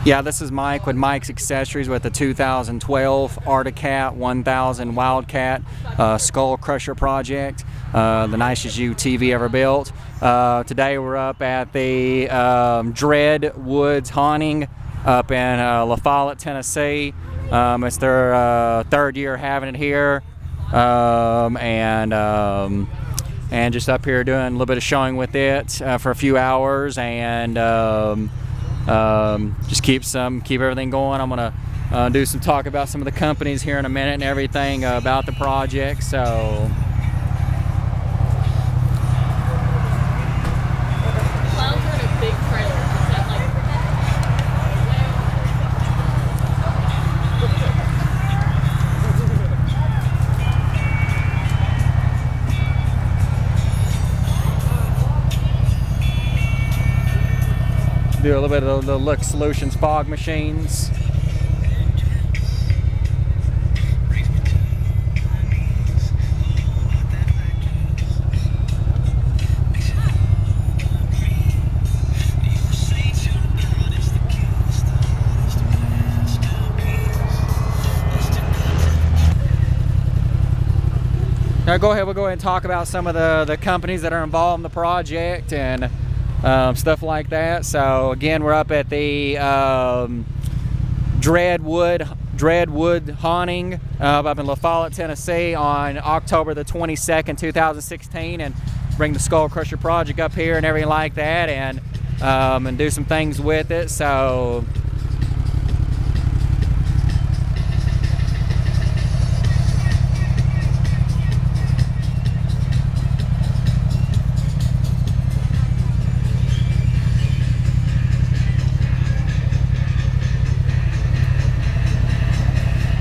Yeah, this is Mike with Mike's Accessories with the 2012 Articat 1000 Wildcat Skull Crusher project, the nicest UTV ever built. Today we're up at the Dread Woods Haunting up in La Follette, Tennessee. It's their third year having it here, and just up here doing a little bit of showing with it for a few hours, and just keep everything going. I'm gonna do some talk about some of the companies here in a minute and everything about the project. So do a little bit of the Look Solutions fog machines. Now we'll go ahead and talk about some of the companies that are involved in the project and stuff like that. So again, we're up at the Dread Woods Haunting up in La Follette, Tennessee on October the 22nd, 2016, and bring the Skull Crusher project up here and everything like that, and do some things with it. So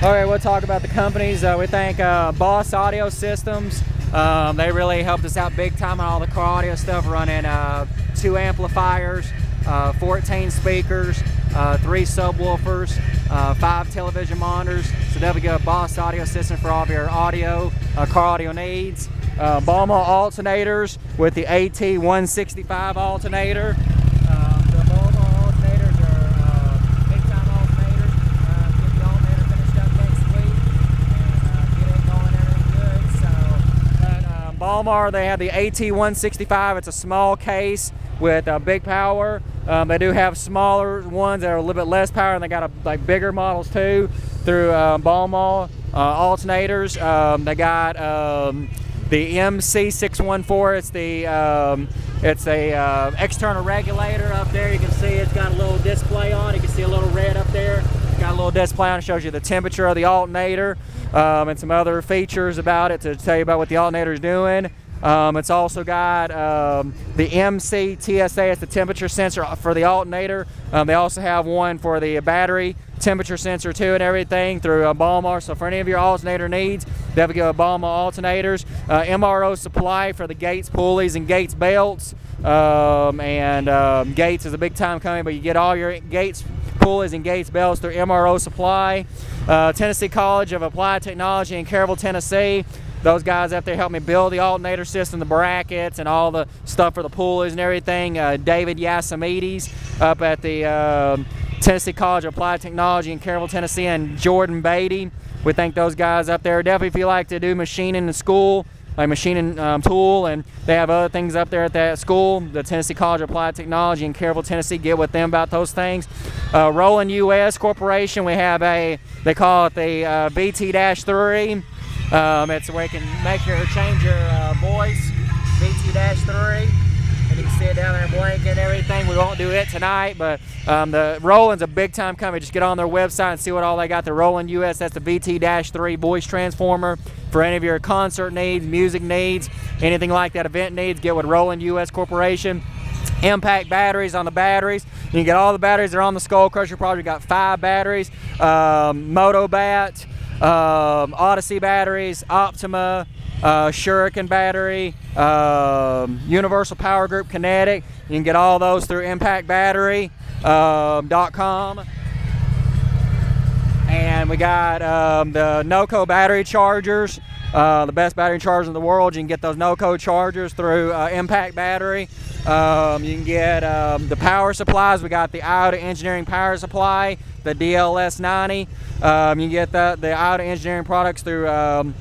all right, we'll talk about the companies. We thank Boss Audio Systems. They really helped us out big time on all the car audio stuff, running 2 amplifiers, 14 speakers, 3 subwoofers, 5 television monitors. So definitely go Boss Audio Systems for all of your audio, car audio needs. Balmar Alternators with the AT165 alternator. Balmar, they have the AT165. It's a small case with big power. They do have smaller ones that are a little bit less power, and they got like bigger models too through Balmar alternators. They got the MC614. It's a external regulator up there. You can see it's got a little display on. You can see a little red up there. It's got a little display on. It shows you the temperature of the alternator. And some other features about it to tell you about what the alternator is doing. It's also got the MCTSA, it's the temperature sensor for the alternator. They also have one for the battery temperature sensor too and everything through Balmar. So for any of your alternator needs, definitely go to Balmar alternators. MRO supply for the Gates pulleys and Gates belts. Gates is a big time coming, but you get all your Gates pulleys and Gates belts through MRO supply. Tennessee College of Applied Technology in Caryville, Tennessee. Those guys up there helped me build the alternator system, the brackets, and all the stuff for the pulleys and everything. David Yasamides up at the Tennessee College of Applied Technology in Caryville, Tennessee, and Jordan Beatty. We thank those guys up there. Definitely if you like to do machining in school, like machining tool, and they have other things up there at that school, the Tennessee College of Applied Technology in Caryville, Tennessee. Get with them about those things. Roland US Corporation, we have they call it the VT-3. It's where you can change your voice, VT-3. And you can see it down there blinking and everything. We won't do it tonight, but the Roland's a big time company. Just get on their website and see what all they got. The Roland US, that's the VT-3 voice transformer for any of your concert needs, music needs, anything like that, event needs. Get with Roland US Corporation. Impact batteries on the batteries. You can get all the batteries that are on the Skull Crusher project. We got 5 batteries, Motobat, Odyssey batteries, Optima, Shuriken battery, Universal Power Group Kinetic. You can get all those through impactbattery.com. And we got the NOCO battery chargers. the best battery chargers in the world. You can get those no-code chargers through Impact Battery. You can get the power supplies. We got the Iota Engineering power supply, the DLS 90. You can get the Iota Engineering products through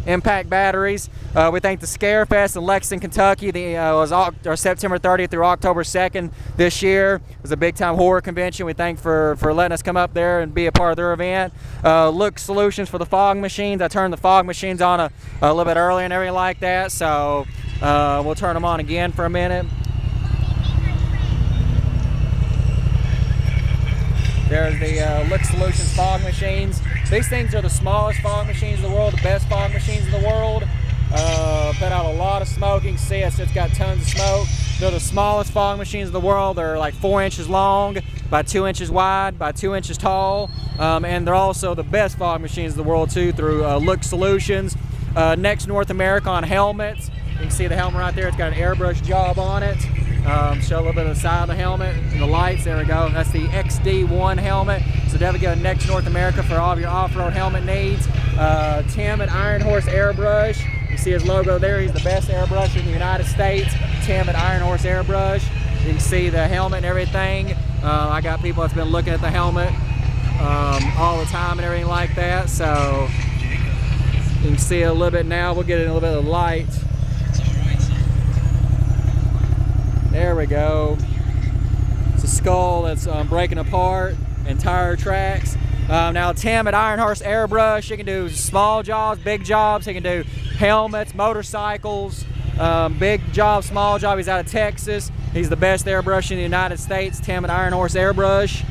Impact Batteries. We thank the Scarefest in Lexington, Kentucky. Was September 30th through October 2nd this year. It was a big-time horror convention. We thank for letting us come up there and be a part of their event. Look Solutions for the fog machines. I turned the fog machines on a little bit earlier and everything like that, so we'll turn them on again for a minute. There's the Look Solutions fog machines. These things are the smallest fog machines in the world, the best fog machines in the world. Put out a lot of smoke. You can see it's got tons of smoke. They're the smallest fog machines in the world. They're like 4 inches long, by 2 inches wide, by 2 inches tall. And they're also the best fog machines in the world too through Look Solutions. Nexx North America on helmets. You can see the helmet right there. It's got an airbrush job on it. Show a little bit of the side of the helmet and the lights. There we go. That's the XD1 helmet. So definitely go to Nexx North America for all of your off-road helmet needs. Tim at Iron Horse Airbrush. You see his logo there. He's the best airbrusher in the United States. Tim at Iron Horse Airbrush. You can see the helmet and everything. I got people that's been looking at the helmet all the time and everything like that. So you can see it a little bit now. We'll get it in a little bit of the light. There we go. It's a skull that's breaking apart and tire tracks. Now Tim at Iron Horse Airbrush, he can do small jobs, big jobs. He can do helmets, motorcycles, big job, small job. He's out of Texas. He's the best airbrusher in the United States. Tim at Iron Horse Airbrush.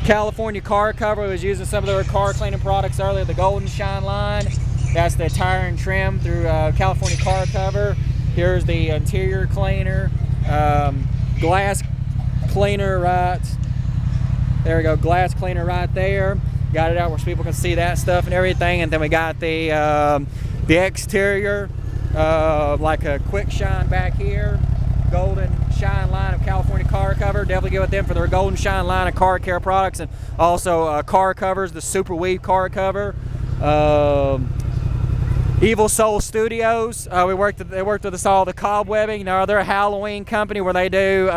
California car cover. Was using some of their car cleaning products earlier, the Golden Shine line. That's the tire and trim through California car cover. Here's the interior cleaner, glass cleaner right there. We go, glass cleaner right there. Got it out where people can see that stuff and everything. And then we got the exterior, like a quick shine back here. Golden Shine line of California car cover. Definitely go with them for their Golden Shine line of car care products, and also car covers, the Super Weave car cover. Evil Soul Studios, they worked with us all, the cobwebbing. Now they're a Halloween company where they do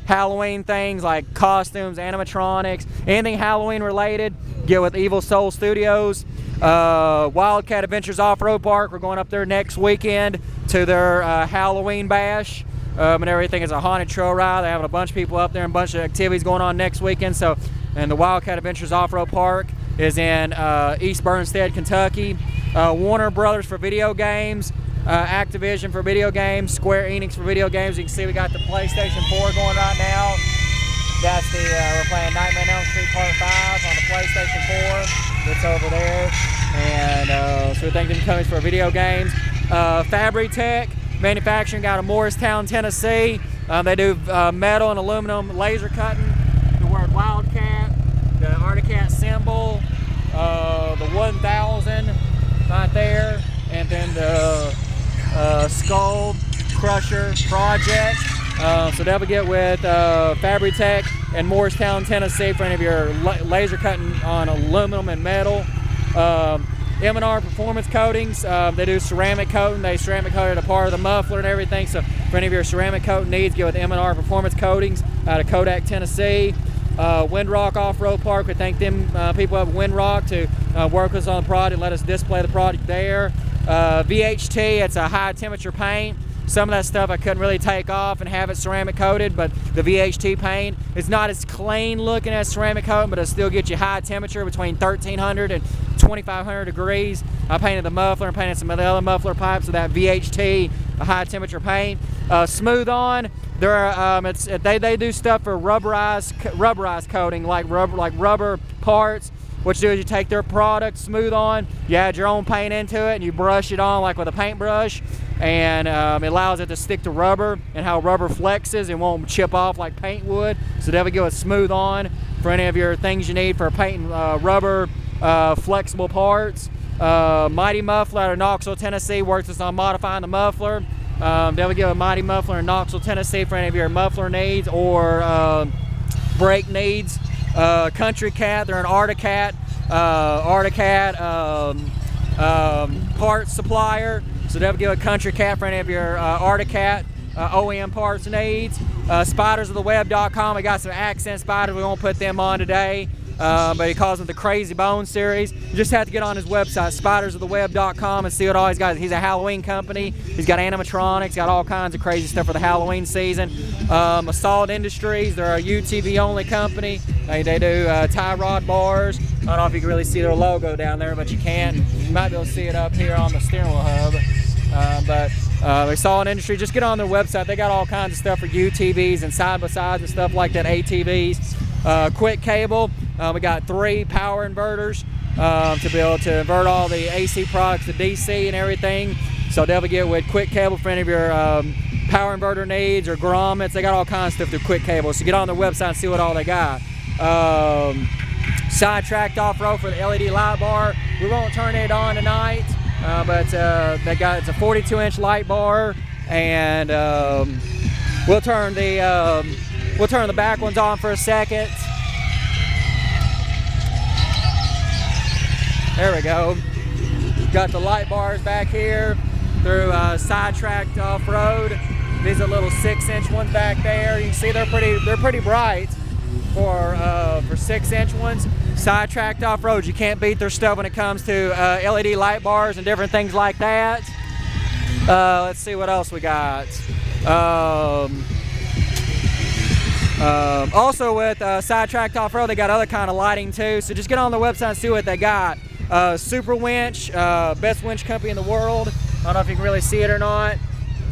Halloween things like costumes, animatronics, anything Halloween related. Get with Evil Soul Studios. Wildcat Adventures Off-Road Park, we're going up there next weekend to their Halloween bash and everything. It's a haunted trail ride. They're having a bunch of people up there and a bunch of activities going on next weekend. So, and the Wildcat Adventures Off-Road Park is in East Bernstead, Kentucky. Warner Brothers for video games, Activision for video games, Square Enix for video games. You can see we got the PlayStation 4 going right now. That's the, we're playing Nightmare on Elm Street Part 5 on the PlayStation 4. It's over there. And so we thank them companies for video games. Fabri-Tech Manufacturing out of Morristown, Tennessee. They do metal and aluminum laser cutting. The word Wildcat, the Articat symbol, the 1000 right there, and then the Skull Crusher project. So definitely get with Fabri-Tech in Morristown, Tennessee for any of your laser cutting on aluminum and metal. M&R Performance Coatings, they do ceramic coating. They ceramic coated a part of the muffler and everything. So for any of your ceramic coating needs, get with M&R Performance Coatings out of Kodak, Tennessee. Windrock Off-Road Park, we thank them people up at Windrock to work with us on the product, let us display the product there. VHT, it's a high temperature paint. Some of that stuff I couldn't really take off and have it ceramic coated, but the VHT paint is not as clean looking as ceramic coating, but it'll still get you high temperature between 1300 and 2500 degrees. I painted the muffler and painted some of the other muffler pipes with that VHT, a high temperature paint. Smooth On, they do stuff for rubberized coating, like rubber parts. What you do is you take their product, Smooth On, you add your own paint into it, and you brush it on like with a paintbrush, and it allows it to stick to rubber, and how rubber flexes and won't chip off like paint would. So definitely go with Smooth On for any of your things you need for painting rubber flexible parts. Mighty Muffler out of Knoxville, Tennessee, works us on modifying the muffler. Definitely go with Mighty Muffler in Knoxville, Tennessee for any of your muffler needs or brake needs. Country Cat, they're an Articat. parts supplier. So they'll give a Country Cat for any of your Arctic OEM parts needs. Spidersoftheweb.com. We got some accent spiders. We won't put them on today. But he calls them the Crazy Bone series. You just have to get on his website, spidersoftheweb.com, and see what all he's got. He's a Halloween company. He's got animatronics, got all kinds of crazy stuff for the Halloween season. Assault Industries, they're a UTV only company. They do tie rod bars. I don't know if you can really see their logo down there, but you can. You might be able to see it up here on the steering wheel hub. Assault Industries, just get on their website. They got all kinds of stuff for UTVs and side-by-sides and stuff like that, ATVs. Quick Cable. We got 3 power inverters to be able to invert all the AC products to DC and everything. So they'll get with Quick Cable for any of your power inverter needs or grommets. They got all kinds of stuff through Quick Cable. So get on their website and see what all they got. Sidetracked off-road for the LED light bar. We won't turn it on tonight, but it's a 42-inch light bar, and we'll turn the back ones on for a second. There we go. Got the light bars back here through Sidetracked Off-Road. These are little 6-inch ones back there. You can see they're pretty bright for 6-inch ones. Sidetracked Off-Road. You can't beat their stuff when it comes to LED light bars and different things like that. Let's see what else we got. Also with Sidetracked Off-Road, they got other kind of lighting too. So just get on their website and see what they got. Super Winch, best winch company in the world. I don't know if you can really see it or not.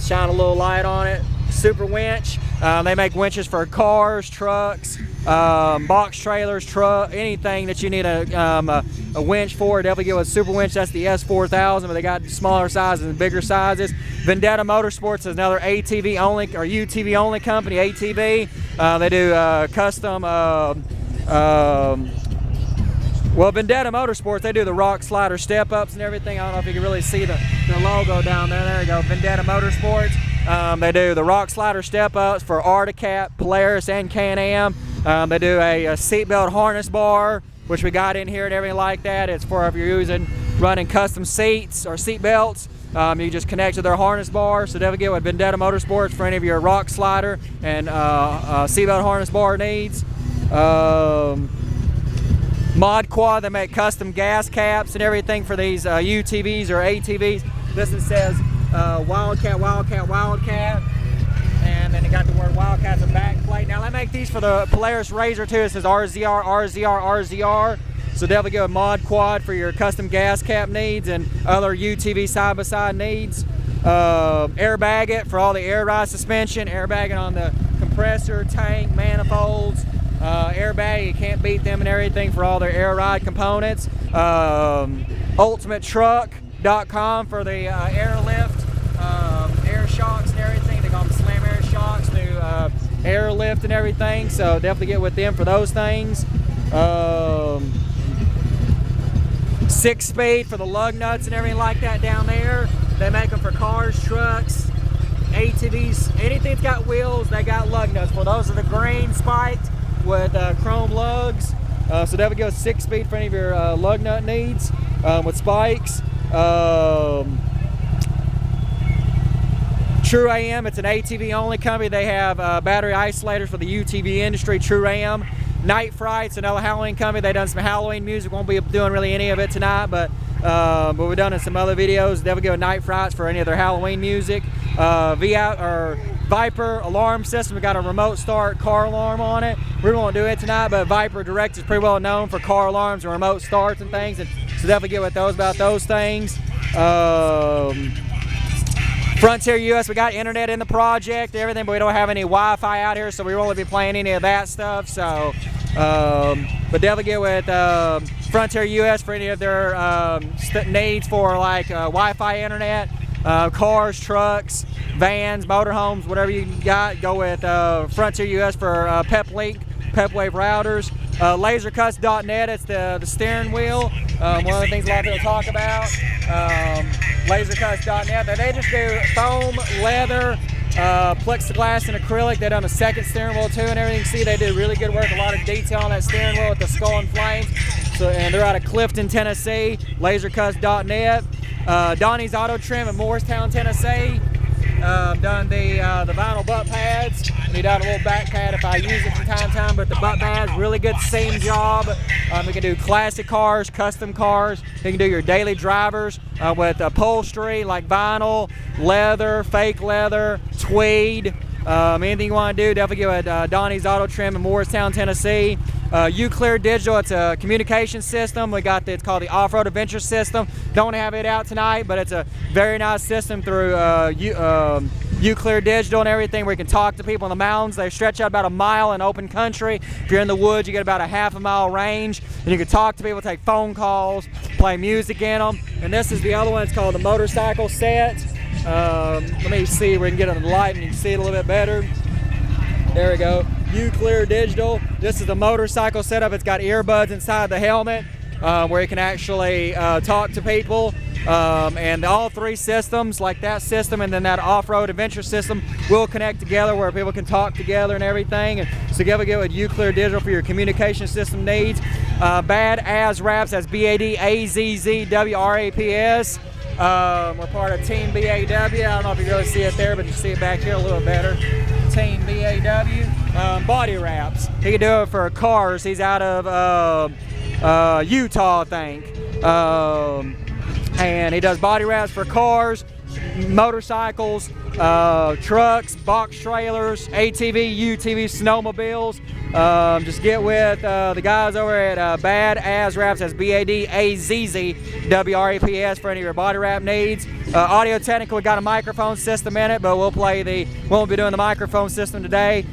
Shine a little light on it. Super Winch. They make winches for cars, trucks, box trailers, anything that you need a winch for. Definitely get with Super Winch. That's the S4000, but they got smaller sizes and bigger sizes. Vendetta Motorsports is another ATV only or UTV only company. ATV. They do custom. Well, Vendetta Motorsports, they do the rock slider step-ups and everything. I don't know if you can really see the logo down there. There you go, Vendetta Motorsports. They do the rock slider step-ups for Arctic, Pulleys, and Can-Am. They do a seatbelt harness bar, which we got in here and everything like that. It's for if you're running custom seats or seat belts. You just connect to their harness bar. So definitely get with Vendetta Motorsports for any of your rock slider and seatbelt harness bar needs. Mod Quad, they make custom gas caps and everything for these UTVs or ATVs. This one says Wildcat, Wildcat, Wildcat. And then they got the word Wildcat on the back plate. Now they make these for the Polaris Razor too. It says RZR, RZR, RZR. So definitely go with Mod Quad for your custom gas cap needs and other UTV side-by-side needs. Airbag it for all the air ride suspension, airbagging on the compressor, tank, manifolds. Airbag, you can't beat them and everything for all their air ride components. UltimateTruck.com for the airlift, air shocks and everything. They call them slam air shocks to airlift and everything. So definitely get with them for those things. 6-speed for the lug nuts and everything like that down there. They make them for cars, trucks, ATVs, anything that's got wheels, they got lug nuts for. Those are the green spiked with chrome lugs. So definitely go 6-speed for any of your lug nut needs with spikes. True AM, it's an ATV only company. They have battery isolators for the UTV industry. True AM. Night Fright's another Halloween company. They've done some Halloween music. Won't be doing really any of it tonight, but we've done in some other videos. Definitely go Night Frights for any of their Halloween music. Viper alarm system. We got a remote start car alarm on it. We won't do it tonight, but Viper Direct is pretty well known for car alarms and remote starts and things. And so definitely get with those about those things. Frontier US, we got internet in the project, everything, but we don't have any Wi-Fi out here, so we won't be playing any of that stuff. So, but definitely get with Frontier US for any of their needs for like Wi-Fi internet, cars, trucks, vans, motorhomes, whatever you got. Go with Frontier US for PepLink, PepWave routers. Lasercuts.net, it's the steering wheel. One of the things a lot of people talk about. Lasercuts.net, they just do foam, leather, plexiglass, and acrylic. They've done a second steering wheel too and everything. See, they do really good work, a lot of detail on that steering wheel with the skull and flames. and they're out of Clifton, Tennessee. LaserCuts.net. Donnie's Auto Trim in Morristown, Tennessee. Done the vinyl butt pads. We done a little back pad if I use it from time to time, but the butt pads, really good seam job. We can do classic cars, custom cars. You can do your daily drivers with upholstery like vinyl, leather, fake leather, tweed. Anything you want to do, definitely go at Donnie's Auto Trim in Morristown, Tennessee. UClear Digital, it's a communication system. We got it's called the Off-Road Adventure System. Don't have it out tonight, but it's a very nice system through UClear Digital and everything, where you can talk to people in the mountains. They stretch out about a mile in open country. If you're in the woods, you get about a half-a-mile range, and you can talk to people, take phone calls, play music in them. And this is the other one. It's called the motorcycle set. Let me see if we can get on the light and you can see it a little bit better. There we go. UClear Digital. This is the motorcycle setup. It's got earbuds inside the helmet where you can actually talk to people. And all three systems, like that system and then that off-road adventure system, will connect together where people can talk together and everything. And so you have to go with UClear Digital for your communication system needs. Bad Azz Wraps, that's BADAZZWRAPS. We're part of Team BAW. I don't know if you really see it there, but you see it back here a little better. Team BAW. Body wraps. He can do it for cars. He's out of Utah, I think. And he does body wraps for cars, motorcycles, trucks, box trailers, ATV, UTV, snowmobiles. Just get with the guys over at Bad Azz Wraps. That's BADAZZWRAPS for any of your body wrap needs. Audio Technical, we got a microphone system in it, but we won't be doing the microphone system today.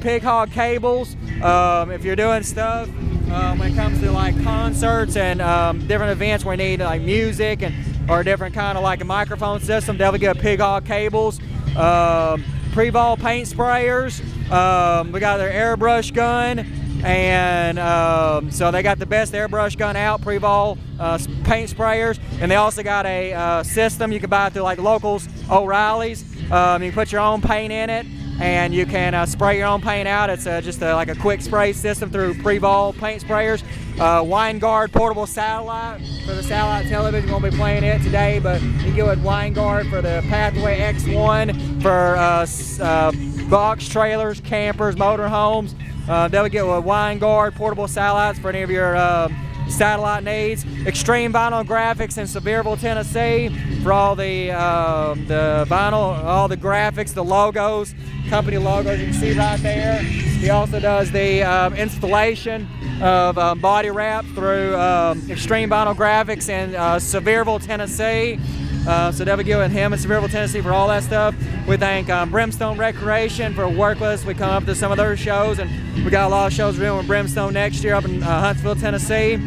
Pig Hog Cables, if you're doing stuff when it comes to like concerts and different events where you need like music or different kind of like a microphone system, definitely get Pig Hog Cables. Pre-Vol paint sprayers. We got their airbrush gun, and so they got the best airbrush gun out, Pre-Vol paint sprayers, and they also got a system you can buy through like locals, O'Reilly's. You can put your own paint in it, and you can spray your own paint out. It's just like a quick spray system through Pre-Vol paint sprayers. Winegard portable satellite for the satellite television. We won't be playing it today, but you can go with Winegard for the Pathway X1 for box trailers, campers, motorhomes. They'll get with Winegard portable satellites for any of your satellite needs. Extreme Vinyl Graphics in Sevierville, Tennessee for all the vinyl, all the graphics, the logos, company logos you can see right there. He also does the installation of body wrap through Extreme Vinyl Graphics in Sevierville, Tennessee. So definitely go with him in Sevierville, Tennessee for all that stuff. We thank Brimstone Recreation for working with us. We come up to some of their shows, and we got a lot of shows we're doing with Brimstone next year up in Huntsville, Tennessee.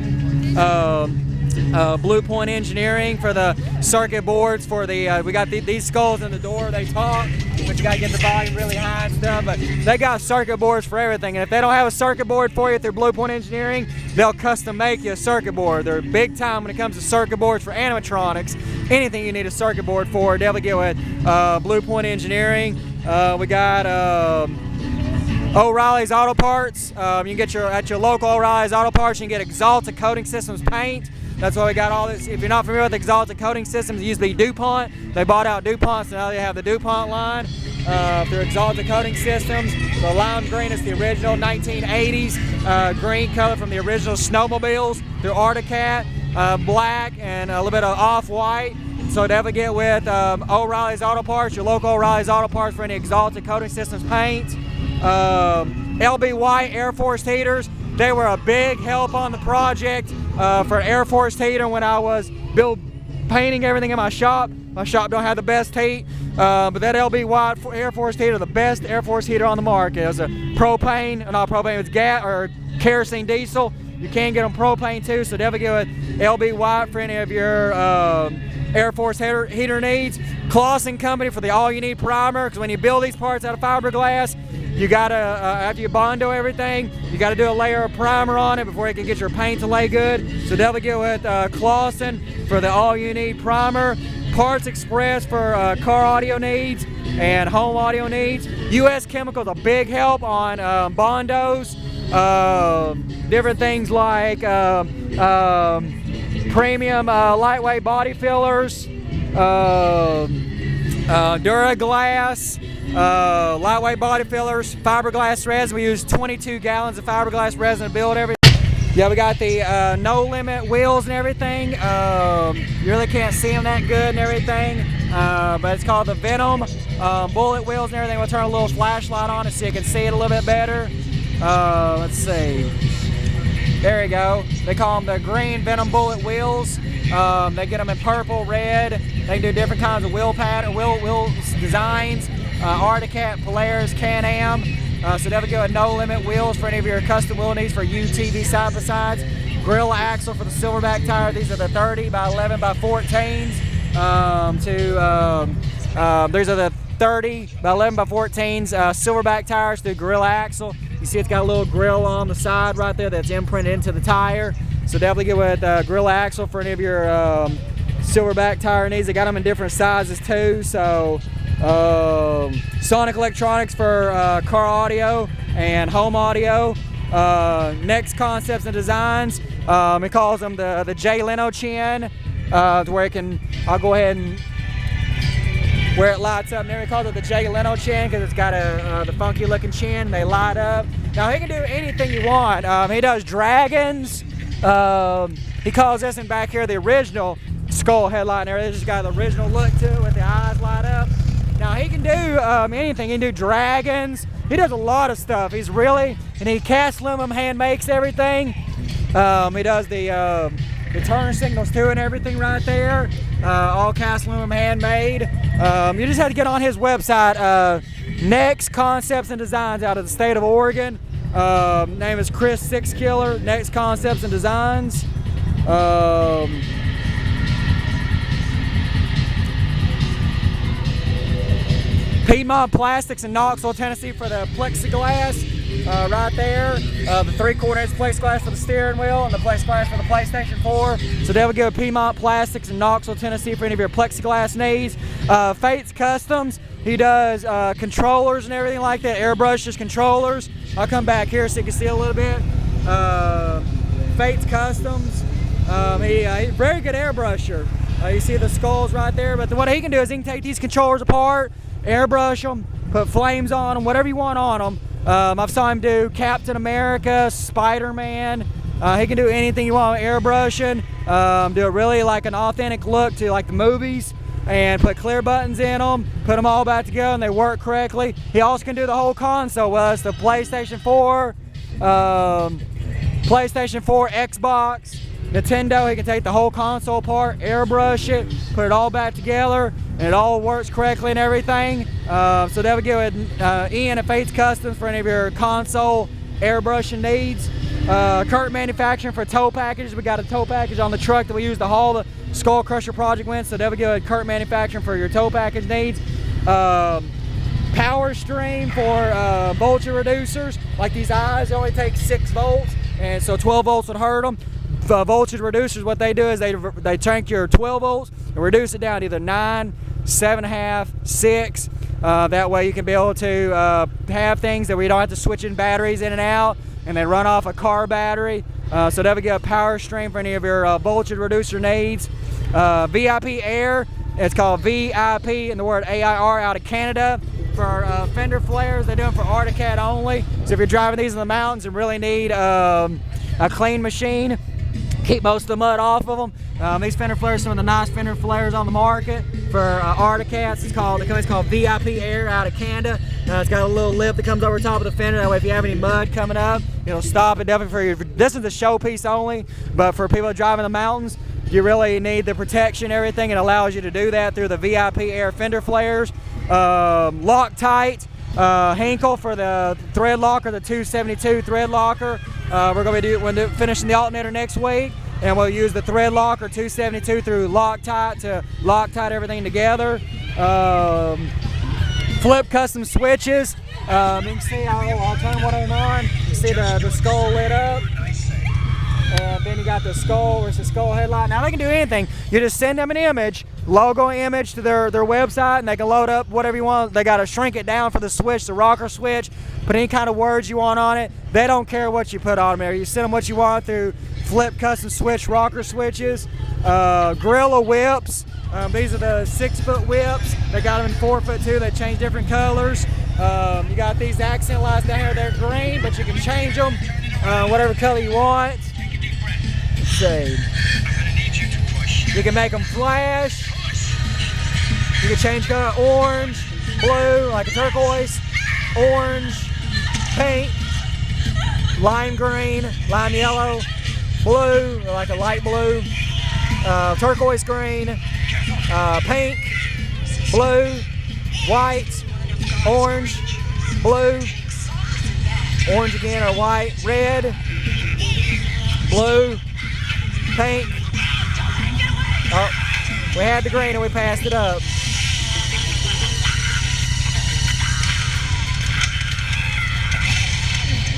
Blue Point Engineering for the circuit boards for the we got these skulls in the door. They talk, but you gotta get the volume really high and stuff. But they got circuit boards for everything, and if they don't have a circuit board for you through Blue Point Engineering, they'll custom make you a circuit board. They're big time when it comes to circuit boards for animatronics. Anything you need a circuit board for, definitely get with Blue Point Engineering. We got O'Reilly's Auto Parts. You can get at your local O'Reilly's Auto Parts. You can get Axalta Coating Systems paint. That's why we got all this. If you're not familiar with Axalta Coating Systems, it used to be DuPont. They bought out DuPont, so now they have the DuPont line. Through Axalta Coating Systems. The lime green is the original 1980s green color from the original snowmobiles. Through Articat, black and a little bit of off-white. So definitely get with O'Reilly's Auto Parts, your local O'Reilly's Auto Parts for any Axalta Coating Systems paint. LB White Air Force heaters. They were a big help on the project for Air Force heater when I was painting everything in my shop. My shop don't have the best heat, but that LB White Air Force heater, the best Air Force heater on the market. It was a propane, not propane, it's gas or kerosene diesel. You can get them propane too, so definitely get with LB White for any of your Air Force heater needs. Clausen Company for the all-you-need primer, because when you build these parts out of fiberglass, you gotta, after you bondo everything, you gotta do a layer of primer on it before you can get your paint to lay good. So definitely get with Clausen for the all-you-need primer. Parts Express for car audio needs and home audio needs. US Chemicals, a big help on bondos. different things like premium lightweight body fillers, Duraglass, lightweight body fillers, fiberglass resin. We use 22 gallons of fiberglass resin to build everything. Yeah, we got the no limit wheels and everything. You really can't see them that good and everything, but it's called the Venom bullet wheels and everything. We'll turn a little flashlight on it so you can see it a little bit better. Let's see. There you go. They call them the green Venom bullet wheels. They get them in purple, red. They can do different kinds of wheel pattern, wheel designs. Wildcat, Pulleys, Can-Am. So definitely go with no limit wheels for any of your custom wheel needs for UTV side by sides. Gorilla axle for the silverback tire. These are the 30 by 11 by 14s. These are the 30 by 11 by 14s silverback tires through Gorilla axle. You see it's got a little grill on the side right there that's imprinted into the tire. So definitely go with Gorilla axle for any of your silverback tire needs. They got them in different sizes too. So Sonic Electronics for car audio and home audio. Nexx Concepts and Designs. It calls them the Jay Leno chin, to where it can. I'll go ahead and where it lights up. And everybody calls it the Jay Leno chin because it's got the funky looking chin. They light up. Now he can do anything you want. He does dragons. He calls this in back here the original skull headlight. And everything just got the original look to it with the eyes light up. Now he can do anything. He can do dragons. He does a lot of stuff. He's really, and he cast aluminum, hand makes everything. He does the turn signals too and everything right there. All cast aluminum, handmade. You just have to get on his website, Nexx Concepts and Designs out of the state of Oregon. Name is Chris Sixkiller, Nexx Concepts and Designs. Piedmont Plastics in Knoxville, Tennessee for the plexiglass right there. The 3/4 inch plexiglass for the steering wheel and the plexiglass for the PlayStation 4. So there we go, Piedmont Plastics in Knoxville, Tennessee for any of your plexiglass needs. Fates Customs, he does controllers and everything like that, airbrushes, controllers. I'll come back here so you can see a little bit. Fates Customs, he's a very good airbrusher. You see the skulls right there, but what he can do is he can take these controllers apart, airbrush them, put flames on them, whatever you want on them. I've saw him do Captain America, Spider-Man. He can do anything you want, airbrushing. Do a really like an authentic look to like the movies, and put clear buttons in them, put them all back together and they work correctly. He also can do the whole console. Well, it's the PlayStation 4, Xbox, Nintendo. He can take the whole console apart, airbrush it, put it all back together, and it all works correctly and everything. So that would give it Ian at Fates Customs for any of your console airbrushing needs. Kurt Manufacturing for tow packages. We got a tow package on the truck that we use to haul the Skull Crusher project with. So that would give it Kurt Manufacturing for your tow package needs. Power Stream for voltage reducers. Like these eyes, they only take 6 volts, and so 12 volts would hurt them. Voltage reducers, what they do is they take your 12 volts and reduce it down to either 9, 7.5, 6. That way you can be able to have things that we don't have to switch in batteries in and out and then run off a car battery. So that would get a Power Stream for any of your voltage reducer needs. VIP Air, it's called VIP and the word AIR out of Canada for fender flares. They do them for Wildcat only. So if you're driving these in the mountains and really need a clean machine, keep most of the mud off of them. These fender flares are some of the nice fender flares on the market for Wildcats. The company's called VIP Air out of Canada. It's got a little lip that comes over top of the fender. That way if you have any mud coming up, it'll stop it. Definitely for your, this is a showpiece only, but for people driving the mountains, you really need the protection and everything. It allows you to do that through the VIP Air fender flares. Loctite, Henkel for the thread locker, the 272 thread locker. We're going to be finishing the alternator next week, and we'll use the thread locker 272 through Loctite to Loctite everything together. Flip custom switches. You can see, I'll turn one of them on. You see the skull lit up. And then you got the skull, where's the skull headlight. Now they can do anything. You just send them an image, logo image to their website, and they can load up whatever you want. They got to shrink it down for the switch, the rocker switch, put any kind of words you want on it. They don't care what you put on them there. You send them what you want through flip custom switch rocker switches, Gorilla whips. These are the 6-foot whips. They got them in 4-foot too. They change different colors. You got these accent lights down here. They're green, but you can change them whatever color you want. Let's see. You can make them flash. You can change color, orange, blue, like a turquoise, orange, pink, lime green, lime yellow, blue, like a light blue, turquoise green, pink, blue, white, orange, blue, orange again or white, red, blue, pink. Oh, we had the green and we passed it up.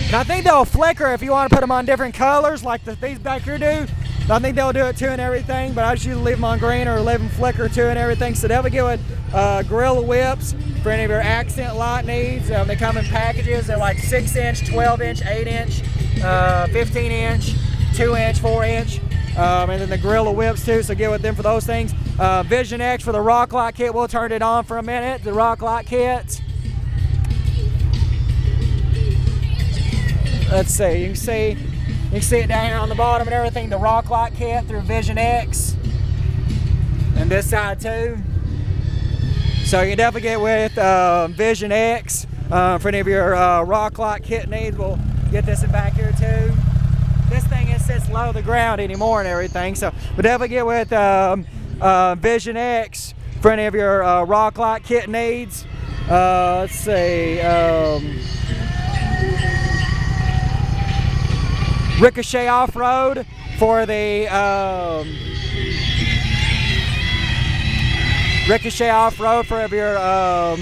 And I think they'll flicker if you want to put them on different colors like these back here do. I think they'll do it too and everything, but I just usually leave them on green or leave them flicker too and everything. So they'll be good with Gorilla whips for any of your accent light needs. They come in packages. They're like 6-inch, 12-inch, 8-inch, 15-inch, 2-inch, 4-inch. And then the Gorilla whips too, so get with them for those things. Vision X for the rock light kit. We'll turn it on for a minute. The rock light kit. Let's see. You can see it down here on the bottom and everything. The rock light kit through Vision X, and this side too. So you can definitely get with Vision X for any of your rock light kit needs. We'll get this in back here too. This thing sits low to the ground anymore and everything, so we'll definitely get with Vision X for any of your rock light kit needs. Let's see, Ricochet Off-Road for the Ricochet Off-Road for your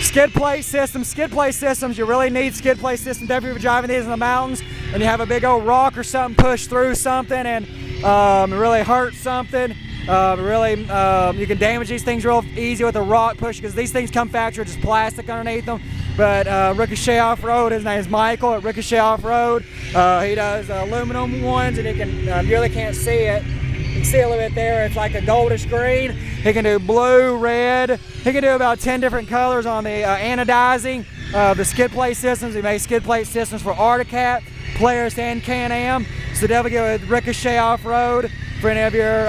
skid plate systems. Skid plate systems, you really need skid plate systems if you're driving these in the mountains and you have a big old rock or something push through something and it really hurts something. You can damage these things real easy with a rock push because these things come factory just plastic underneath them. But Ricochet Off-Road, his name is Michael at Ricochet Off-Road. He does aluminum ones, and you really can't see it. You can see a little bit there. It's like a goldish green. He can do blue, red. He can do about 10 different colors on the anodizing. The skid plate systems. He makes skid plate systems for Wildcat, Pulleys, and Can-Am. So definitely go with Ricochet Off-Road for any of your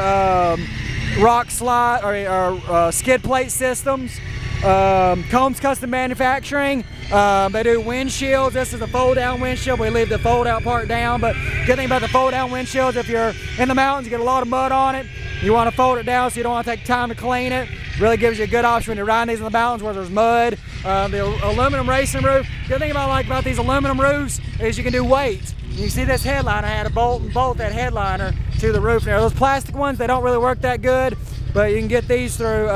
rock slide or skid plate systems. Combs Custom Manufacturing, they do windshields. This is a fold-down windshield. We leave the fold-out part down, but good thing about the fold-down windshields, if you're in the mountains, you get a lot of mud on it. You want to fold it down so you don't want to take time to clean it. Really gives you a good option when you're riding these in the mountains where there's mud. The aluminum racing roof, good thing about these aluminum roofs is you can do weight. You see this headliner, I had to bolt that headliner to the roof there. Those plastic ones, they don't really work that good, but you can get these through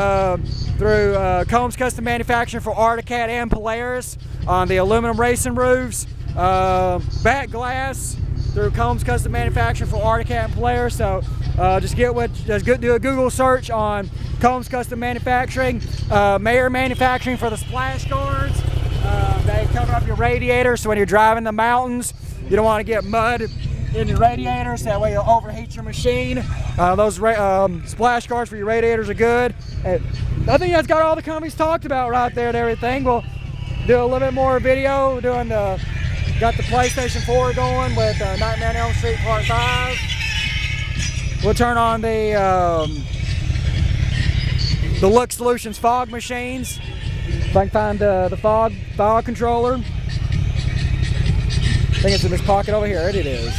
Combs Custom Manufacturing for Wildcat and Pulleys on the aluminum racing roofs. Back glass through Combs Custom Manufacturing for Wildcat and Pulleys. So just do a Google search on Combs Custom Manufacturing. Mayer Manufacturing for the splash guards. They cover up your radiator, so when you're driving the mountains, you don't want to get mud in your radiators, that way you'll overheat your machine. Those splash guards for your radiators are good. I think that's got all the companies talked about right there and everything. We'll do a little bit more video got the PlayStation 4 going with Nightmare on Elm Street Part 5. We'll turn on the Look Solutions fog machines. If I can find the fog controller. I think it's in this pocket over here. It is.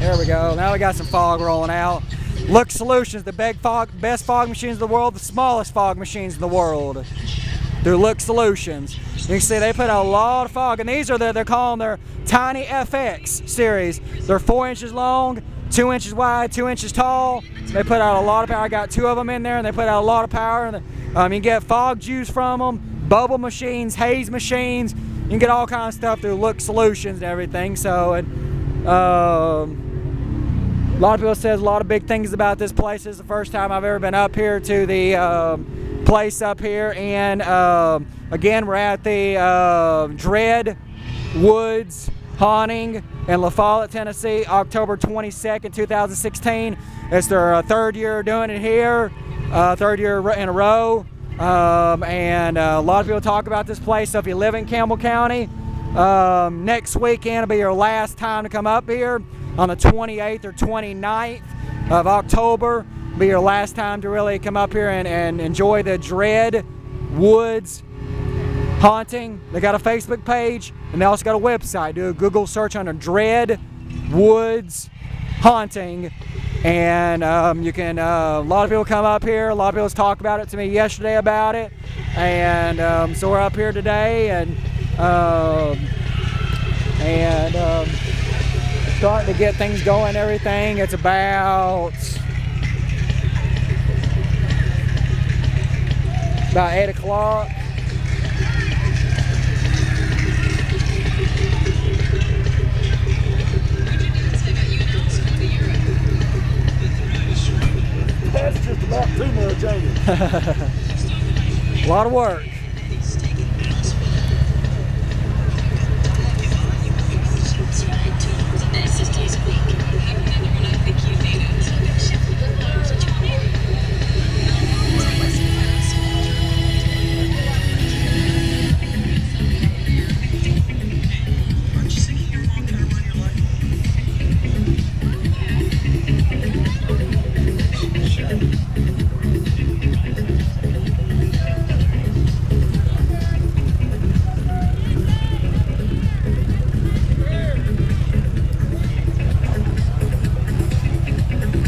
There we go. Now we got some fog rolling out. Look Solutions, the best fog machines in the world, the smallest fog machines in the world. They're Look Solutions. You can see they put a lot of fog, and these are they're calling their Tiny FX series. They're 4 inches long, 2 inches wide, 2 inches tall. They put out a lot of power. I got 2 of them in there, and they put out a lot of power. And you can get fog juice from them, bubble machines, haze machines. You can get all kinds of stuff through Look Solutions and everything. So, a lot of people says a lot of big things about this place. This is the first time I've ever been up here to the place up here. And again, we're at the Dread Woods Haunting in La Follette, Tennessee, October 22nd, 2016. It's their 3rd year doing it here, 3rd year in a row. And a lot of people talk about this place. So if you live in Campbell County, next weekend will be your last time to come up here. On the 28th or 29th of October will be your last time to really come up here and enjoy the Dread Woods Haunting. They got a Facebook page, and they also got a website. Do a Google search under Dread Woods Haunting, and you can. A lot of people come up here. A lot of people talk about it to me yesterday about it, and so we're up here today, and starting to get things going and everything. It's about 8 o'clock. That's just about too much, ain't it? A lot of work.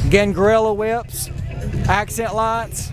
Again, Gorilla Whips, accent lights.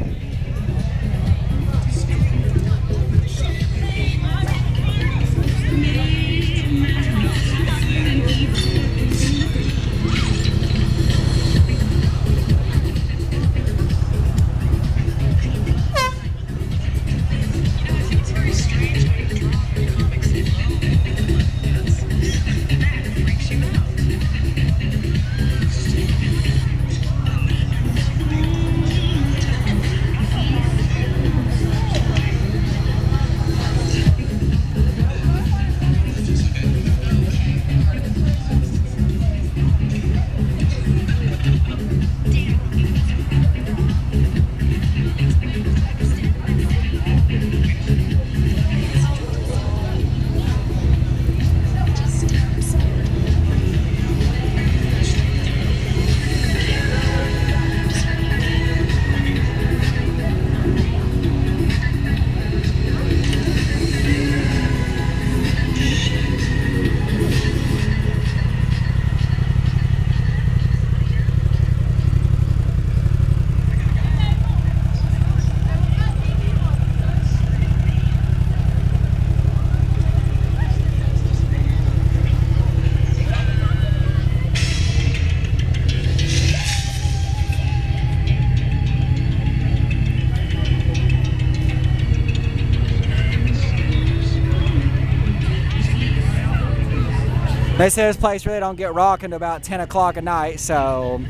They say this place really don't get rocking to about 10 o'clock at night, so.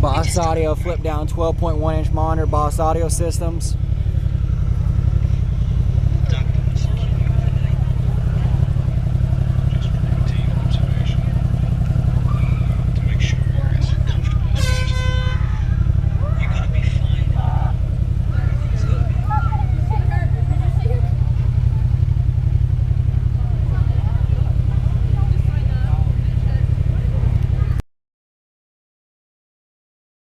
Boss Audio flip down 12.1 inch monitor, Boss Audio Systems.